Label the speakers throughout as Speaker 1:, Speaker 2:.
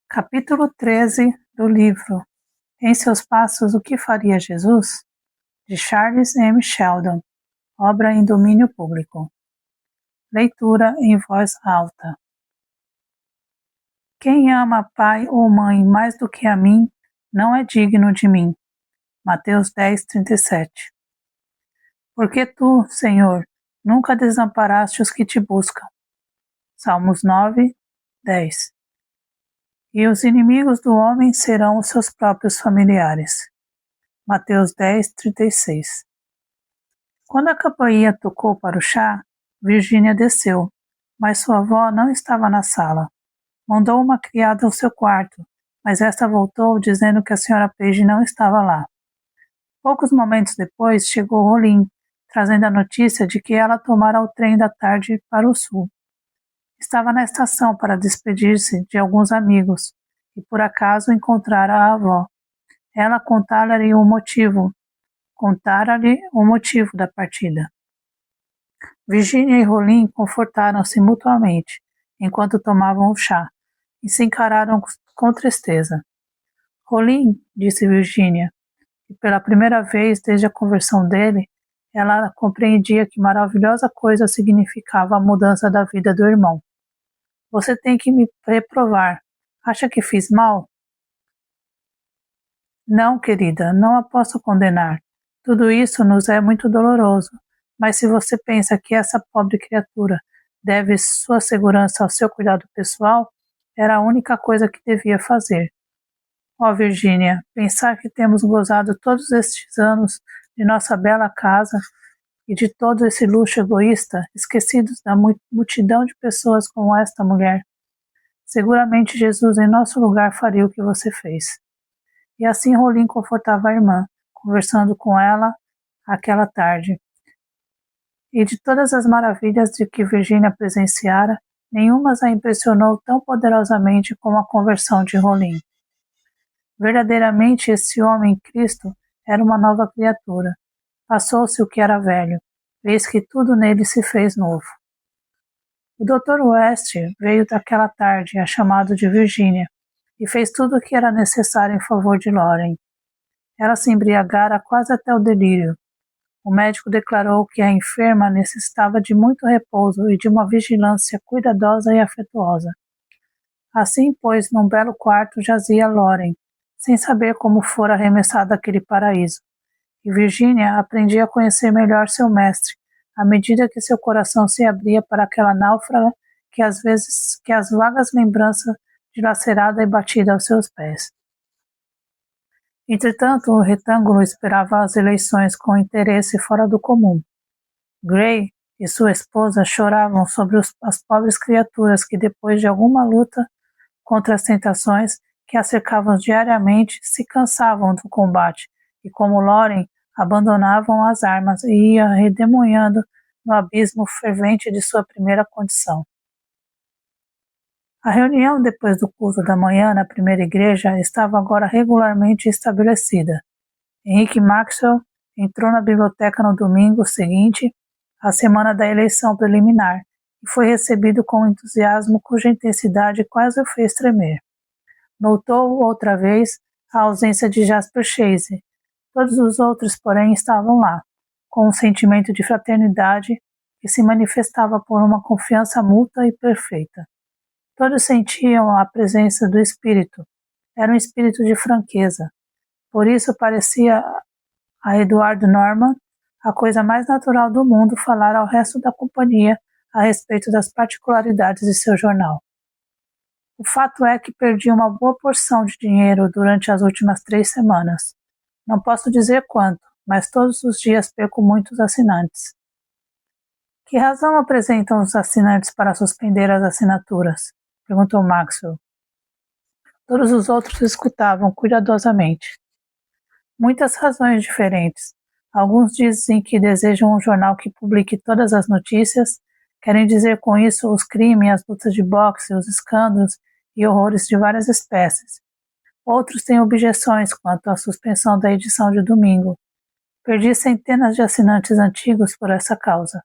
Speaker 1: Capítulo 13 do livro Em Seus Passos, o que faria Jesus? De Charles M. Sheldon, obra em domínio público. Leitura em voz alta. Quem ama pai ou mãe mais do que a mim, não é digno de mim. Mateus 10:37. Porque tu, Senhor, nunca desamparaste os que te buscam. Salmos 9:10. E os inimigos do homem serão os seus próprios familiares. Mateus 10:36. Quando a campainha tocou para o chá, Virginia desceu, mas sua avó não estava na sala. Mandou uma criada ao seu quarto, mas esta voltou dizendo que a senhora Page não estava lá. Poucos momentos depois chegou Rolim, trazendo a notícia de que ela tomara o trem da tarde para o sul. Estava na estação para despedir-se de alguns amigos e por acaso encontrara a avó. Ela contara-lhe o motivo da partida. Virginia e Rolim confortaram-se mutuamente, enquanto tomavam o chá, e se encararam com tristeza. Rolim, disse Virginia, e pela primeira vez desde a conversão dele, ela compreendia que maravilhosa coisa significava a mudança da vida do irmão. Você tem que me reprovar. Acha que fiz mal? Não, querida, não a posso condenar. Tudo isso nos é muito doloroso, mas se você pensa que essa pobre criatura deve sua segurança ao seu cuidado pessoal, era a única coisa que devia fazer. Ó, Virginia, pensar que temos gozado todos estes anos de nossa bela casa e de todo esse luxo egoísta, esquecidos da multidão de pessoas como esta mulher. Seguramente Jesus em nosso lugar faria o que você fez. E assim Rolim confortava a irmã, conversando com ela aquela tarde. E de todas as maravilhas de que Virginia presenciara, nenhuma a impressionou tão poderosamente como a conversão de Rolim. Verdadeiramente esse homem Cristo era uma nova criatura. Passou-se o que era velho, eis que tudo nele se fez novo. O Dr. West veio daquela tarde a chamado de Virginia e fez tudo o que era necessário em favor de Lauren. Ela se embriagara quase até o delírio. O médico declarou que a enferma necessitava de muito repouso e de uma vigilância cuidadosa e afetuosa. Assim, pois, num belo quarto jazia Lauren, sem saber como fora arremessada daquele paraíso. E Virginia aprendia a conhecer melhor seu mestre, à medida que seu coração se abria para aquela náufraga que as vagas lembranças dilacerada e batida aos seus pés. Entretanto, o retângulo esperava as eleições com interesse fora do comum. Gray e sua esposa choravam sobre as pobres criaturas que, depois de alguma luta contra as tentações que a cercavam diariamente, se cansavam do combate e, como Lauren, abandonavam as armas e iam redemoinhando no abismo fervente de sua primeira condição. A reunião depois do culto da manhã na primeira igreja estava agora regularmente estabelecida. Henrique Maxwell entrou na biblioteca no domingo seguinte, à semana da eleição preliminar, e foi recebido com um entusiasmo cuja intensidade quase o fez tremer. Notou outra vez a ausência de Jasper Chase. Todos os outros, porém, estavam lá, com um sentimento de fraternidade que se manifestava por uma confiança mútua e perfeita. Todos sentiam a presença do espírito. Era um espírito de franqueza. Por isso parecia a Edward Norman a coisa mais natural do mundo falar ao resto da companhia a respeito das particularidades de seu jornal. O fato é que perdi uma boa porção de dinheiro durante as últimas 3 semanas. Não posso dizer quanto, mas todos os dias perco muitos assinantes. Que razão apresentam os assinantes para suspender as assinaturas? Perguntou Maxwell. Todos os outros escutavam cuidadosamente. Muitas razões diferentes. Alguns dizem que desejam um jornal que publique todas as notícias, querem dizer com isso os crimes, as lutas de boxe, os escândalos e horrores de várias espécies. Outros têm objeções quanto à suspensão da edição de domingo. Perdi centenas de assinantes antigos por essa causa.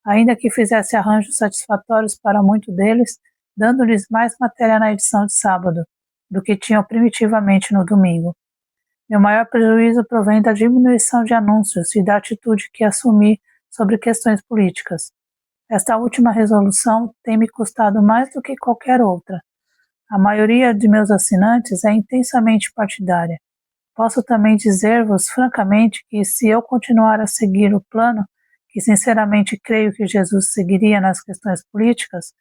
Speaker 1: Ainda que fizesse arranjos satisfatórios para muitos deles, dando-lhes mais matéria na edição de sábado. do que tinham primitivamente no domingo. Meu maior prejuízo provém da diminuição de anúncios e da atitude que assumi sobre questões políticas. Esta última resolução tem me custado mais do que qualquer outra. A maioria de meus assinantes é intensamente partidária. Posso também dizer-vos francamente que, se eu continuar a seguir o plano que sinceramente creio que Jesus seguiria nas questões políticas,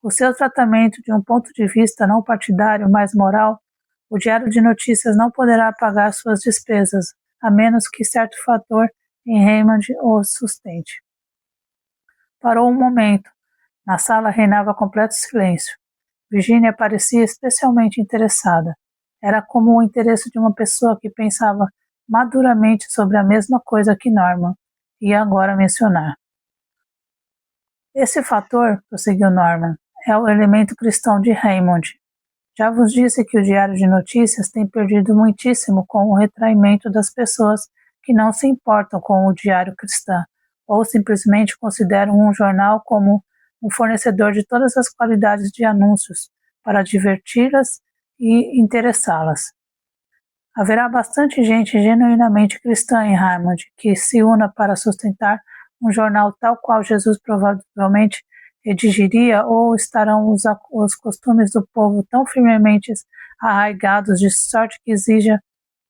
Speaker 1: o seu tratamento de um ponto de vista não partidário, mas moral, o Diário de Notícias não poderá pagar suas despesas, a menos que certo fator em Raymond o sustente. Parou um momento. Na sala reinava completo silêncio. Virginia parecia especialmente interessada. Era como o interesse de uma pessoa que pensava maduramente sobre a mesma coisa que Norman ia agora mencionar. Esse fator, prosseguiu Norman, é o elemento cristão de Raymond. Já vos disse que o Diário de Notícias tem perdido muitíssimo com o retraimento das pessoas que não se importam com o Diário Cristão, ou simplesmente consideram um jornal como um fornecedor de todas as qualidades de anúncios para diverti-las e interessá-las. Haverá bastante gente genuinamente cristã em Raymond que se una para sustentar um jornal tal qual Jesus provavelmente redigiria, ou estarão os costumes do povo tão firmemente arraigados de sorte que exija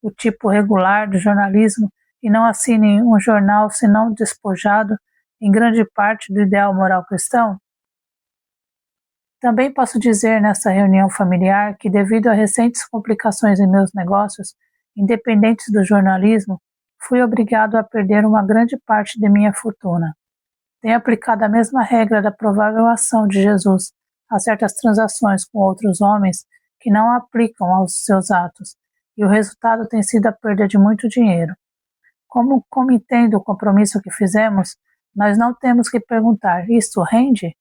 Speaker 1: o tipo regular do jornalismo e não assinem um jornal senão despojado em grande parte do ideal moral cristão? Também posso dizer nessa reunião familiar que, devido a recentes complicações em meus negócios, independentes do jornalismo, fui obrigado a perder uma grande parte de minha fortuna. Tenho aplicado a mesma regra da provável ação de Jesus a certas transações com outros homens que não a aplicam aos seus atos, e o resultado tem sido a perda de muito dinheiro. Como entendo o compromisso que fizemos, nós não temos que perguntar: isto rende?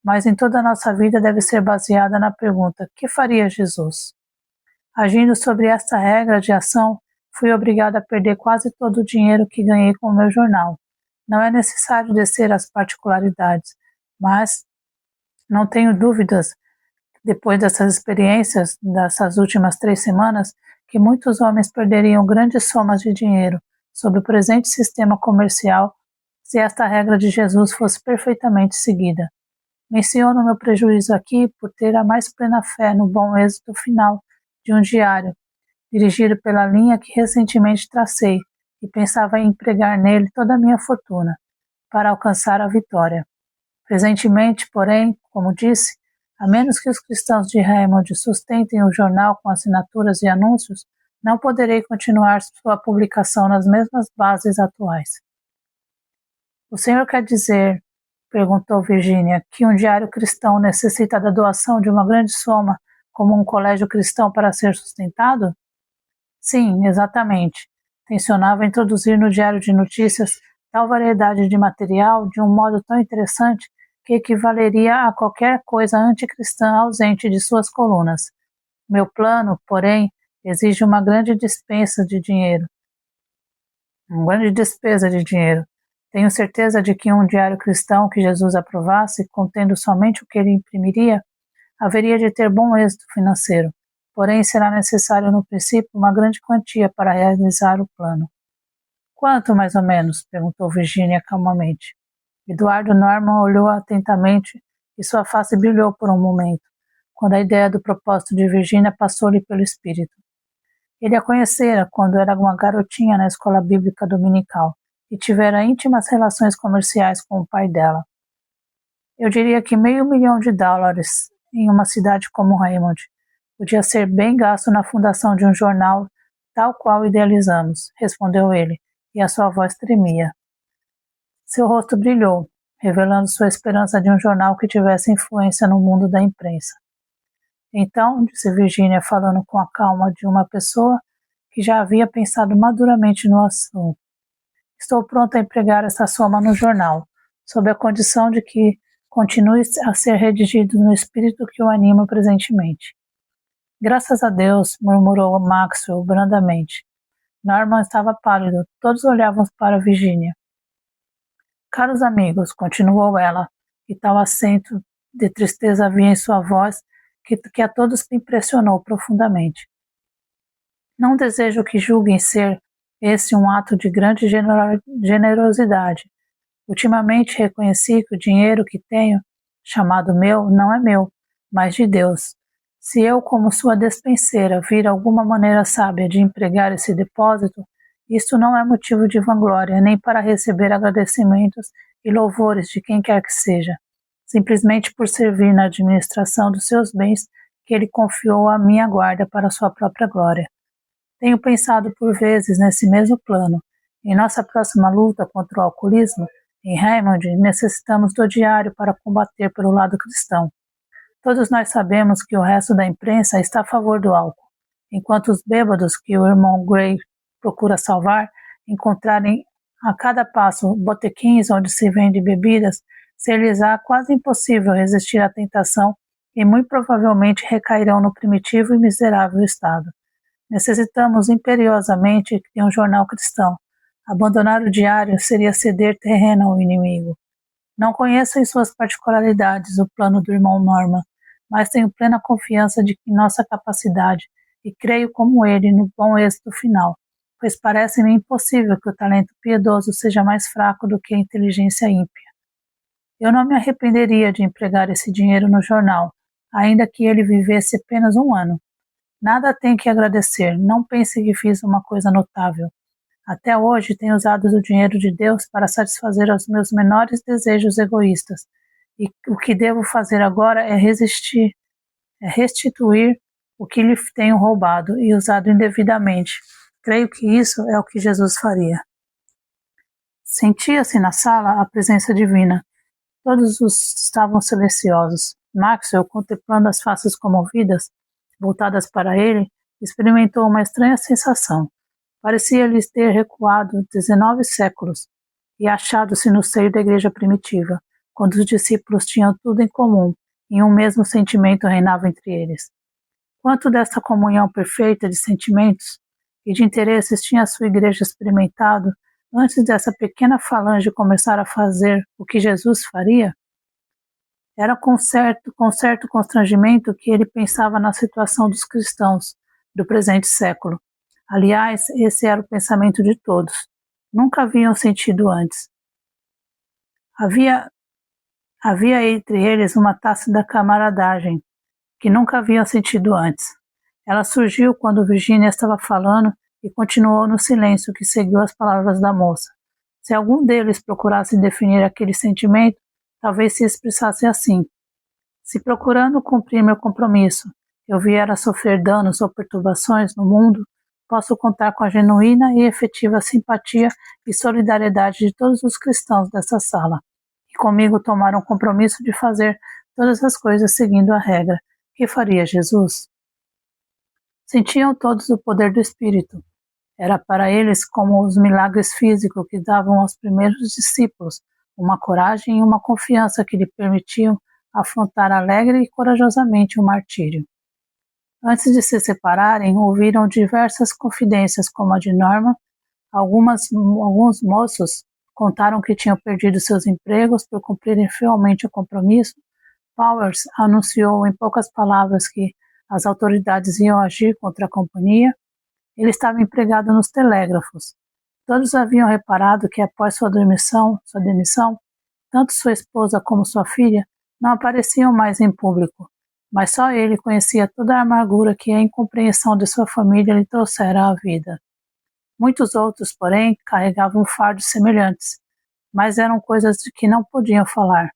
Speaker 1: Mas em toda a nossa vida deve ser baseada na pergunta: que faria Jesus? Agindo sobre esta regra de ação, fui obrigado a perder quase todo o dinheiro que ganhei com o meu jornal. Não é necessário descer às particularidades, mas não tenho dúvidas, depois dessas experiências, dessas últimas 3 semanas, que muitos homens perderiam grandes somas de dinheiro sob o presente sistema comercial se esta regra de Jesus fosse perfeitamente seguida. Menciono meu prejuízo aqui por ter a mais plena fé no bom êxito final de um diário, dirigido pela linha que recentemente tracei, e pensava em empregar nele toda a minha fortuna, para alcançar a vitória. Presentemente, porém, como disse, a menos que os cristãos de Raymond sustentem o jornal com assinaturas e anúncios, não poderei continuar sua publicação nas mesmas bases atuais. O senhor quer dizer, perguntou Virginia, que um diário cristão necessita da doação de uma grande soma, como um colégio cristão, para ser sustentado? Sim, exatamente. Tencionava introduzir no Diário de Notícias tal variedade de material de um modo tão interessante que equivaleria a qualquer coisa anticristã ausente de suas colunas. Meu plano, porém, exige uma grande despesa de dinheiro. Tenho certeza de que um diário cristão que Jesus aprovasse, contendo somente o que ele imprimiria, haveria de ter bom êxito financeiro. Porém, será necessário no princípio uma grande quantia para realizar o plano. Quanto, mais ou menos? Perguntou Virginia calmamente. Eduardo Norman olhou atentamente e sua face brilhou por um momento, quando a ideia do propósito de Virginia passou-lhe pelo espírito. Ele a conhecera quando era uma garotinha na escola bíblica dominical e tivera íntimas relações comerciais com o pai dela. Eu diria que $500,000 em uma cidade como Raymond podia ser bem gasto na fundação de um jornal tal qual idealizamos, respondeu ele, e a sua voz tremia. Seu rosto brilhou, revelando sua esperança de um jornal que tivesse influência no mundo da imprensa. Então, disse Virginia, falando com a calma de uma pessoa que já havia pensado maduramente no assunto, estou pronta a empregar essa soma no jornal, sob a condição de que continue a ser redigido no espírito que o anima presentemente. Graças a Deus, murmurou Maxwell brandamente. Norman estava pálido, todos olhavam para Virginia. Caros amigos, continuou ela, e tal acento de tristeza havia em sua voz que a todos impressionou profundamente. Não desejo que julguem ser esse um ato de grande generosidade. Ultimamente reconheci que o dinheiro que tenho, chamado meu, não é meu, mas de Deus. Se eu, como sua despenseira, vir alguma maneira sábia de empregar esse depósito, isto não é motivo de vanglória, nem para receber agradecimentos e louvores de quem quer que seja, simplesmente por servir na administração dos seus bens que ele confiou à minha guarda para sua própria glória. Tenho pensado por vezes nesse mesmo plano. Em nossa próxima luta contra o alcoolismo, em Raymond, necessitamos do diário para combater pelo lado cristão. Todos nós sabemos que o resto da imprensa está a favor do álcool, enquanto os bêbados que o irmão Gray procura salvar encontrarem a cada passo botequins onde se vende bebidas, ser-lhes-á quase impossível resistir à tentação e muito provavelmente recairão no primitivo e miserável estado. Necessitamos imperiosamente de um jornal cristão. Abandonar o diário seria ceder terreno ao inimigo. Não conheço em suas particularidades o plano do irmão Norman, mas tenho plena confiança de que nossa capacidade, e creio como ele no bom êxito final, pois parece-me impossível que o talento piedoso seja mais fraco do que a inteligência ímpia. Eu não me arrependeria de empregar esse dinheiro no jornal, ainda que ele vivesse apenas 1 ano. Nada tem que agradecer, não pense que fiz uma coisa notável. Até hoje tenho usado o dinheiro de Deus para satisfazer aos meus menores desejos egoístas, e o que devo fazer agora é restituir o que lhe tenho roubado e usado indevidamente. Creio que isso é o que Jesus faria. Sentia-se na sala a presença divina. Todos estavam silenciosos. Maxwell, contemplando as faces comovidas, voltadas para ele, experimentou uma estranha sensação. Parecia-lhes ter recuado 19 séculos e achado-se no seio da igreja primitiva, quando os discípulos tinham tudo em comum e um mesmo sentimento reinava entre eles. Quanto desta comunhão perfeita de sentimentos e de interesses tinha a sua igreja experimentado antes dessa pequena falange começar a fazer o que Jesus faria? Era com certo constrangimento que ele pensava na situação dos cristãos do presente século. Aliás, esse era o pensamento de todos. Nunca haviam sentido antes. Havia entre eles uma tácita camaradagem que nunca haviam sentido antes. Ela surgiu quando Virginia estava falando e continuou no silêncio que seguiu as palavras da moça. Se algum deles procurasse definir aquele sentimento, talvez se expressasse assim: se procurando cumprir meu compromisso, eu vier a sofrer danos ou perturbações no mundo, posso contar com a genuína e efetiva simpatia e solidariedade de todos os cristãos dessa sala, e comigo tomaram o compromisso de fazer todas as coisas seguindo a regra. Que faria Jesus? Sentiam todos o poder do Espírito. Era para eles como os milagres físicos que davam aos primeiros discípulos uma coragem e uma confiança que lhe permitiam afrontar alegre e corajosamente o martírio. Antes de se separarem, ouviram diversas confidências como a de Norma. Alguns moços contaram que tinham perdido seus empregos por cumprirem fielmente o compromisso. Powers anunciou em poucas palavras que as autoridades iam agir contra a companhia. Ele estava empregado nos telégrafos. Todos haviam reparado que após sua demissão, tanto sua esposa como sua filha não apareciam mais em público, mas só ele conhecia toda a amargura que a incompreensão de sua família lhe trouxera à vida. Muitos outros, porém, carregavam fardos semelhantes, mas eram coisas de que não podiam falar.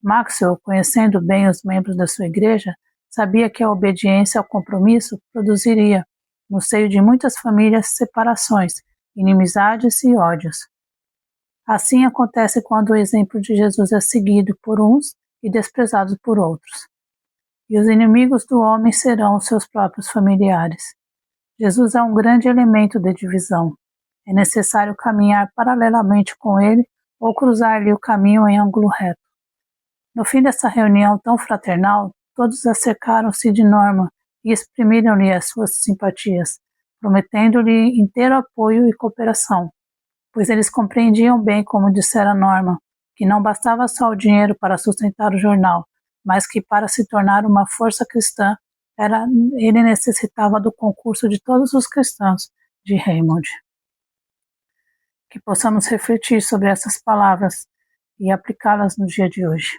Speaker 1: Maxwell, conhecendo bem os membros da sua igreja, sabia que a obediência ao compromisso produziria, no seio de muitas famílias, separações, inimizades e ódios. Assim acontece quando o exemplo de Jesus é seguido por uns e desprezado por outros. E os inimigos do homem serão os seus próprios familiares. Jesus é um grande elemento de divisão. É necessário caminhar paralelamente com ele ou cruzar-lhe o caminho em ângulo reto. No fim dessa reunião tão fraternal, todos acercaram-se de Norma e exprimiram-lhe as suas simpatias, prometendo-lhe inteiro apoio e cooperação, pois eles compreendiam bem, como dissera Norma, que não bastava só o dinheiro para sustentar o jornal, mas que para se tornar uma força cristã, ele necessitava do concurso de todos os cristãos de Raymond. Que possamos refletir sobre essas palavras e aplicá-las no dia de hoje.